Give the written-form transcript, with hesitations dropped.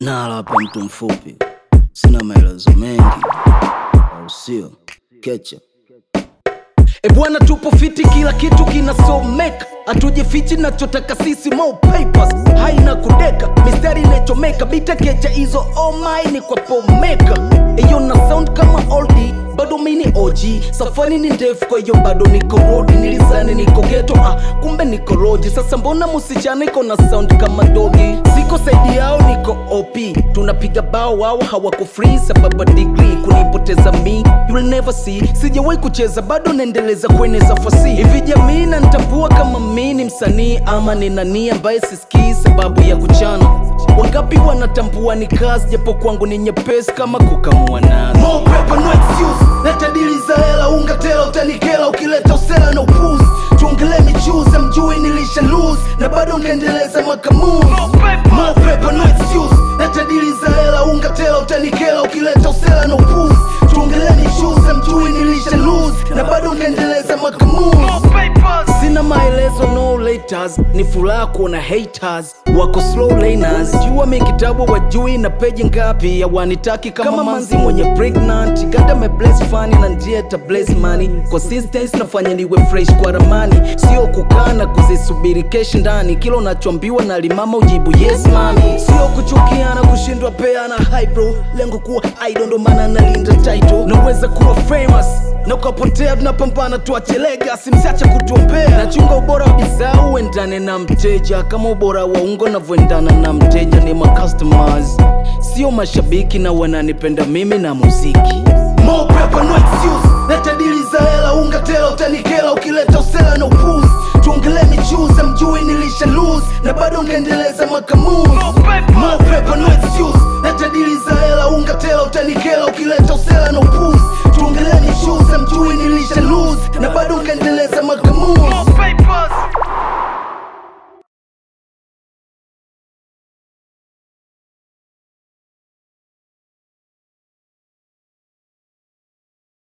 Nala hapa mtu mfupi, sina maelezo mengi, au sio? Kecha bwana, tupo fiti, kila kitu kinasomeka, hatujifichi, nachotaka sisi more papers, haina kudeka, mistari inachomeka, bita kecha hizo oh my ni kwa pomeka. Eyo na sound kama oldie, bado mini OG, safari ni ndefu kwa hiyo bado niko road, nilizani niko ghetto kumbe niko road. Sasa mbona musichana iko na sound kama dogi, siko saidi yao niko OP, tunapiga bao wao hawako free, sababu degree kunipoteza mi you'll never see, sijawahi kucheza bado naendeleza kueneza fasi hivi jamii na nitambua kama mi ni msanii ama ni nani ambaye sisikii sababu ya kuchana. Wangapi wanatambua ni kazi japo kwangu ni nyepesi kama kukamua nazi. More paper no excuse, leta dili za hela ungatela utanikela ukileta usela na upuzi. Tuongele michuzi mjui nilisha lose na bado ngaendeleza makamuzi. More paper no excuse, leta dili za hela ungatela utanikela ukileta usela na upuzi. Tuongele michuzi mjui nilisha lose na bado ngaendeleza makamuzi. Sina maelezo no laters, ni furaha kuona haters wako slow laners. Jua mi kitabu wajui na peji ngapi ya wanitaki kama manzi mwenye pregnant. Gada me bless funny na njia ta bless money, consistency nafanya niwe fresh kwa ramani, sio kukaa na kuzisubiri cash ndani. Kila unachoambiwa na limama ujibu yes mami, sio kuchukiana kushindwa peana high bro, lengo kuwa idol ndo maana nalinda title. Naweza kuwa famous na ukapotea, tunapambana tuache legacy, msiache kutuombea. Nachunga ubora wa bidhaa uendane na mteja, kama ubora wa ungo navyoendana na mteja. Ni ma customers sio mashabiki, na wananipenda mimi na muziki. More paper no excuse, leta dili za hela ungatela utanikela ukileta usela na upuzi. Tuongele michuzi mjui nilisha lose na bado ngaendeleza makamuzi. More paper no excuse, leta dili za hela ungatela utanikela ukileta usela na upuzi. Tuongele michuzi mjui nilisha lose na bado ngaendeleza makamuzi.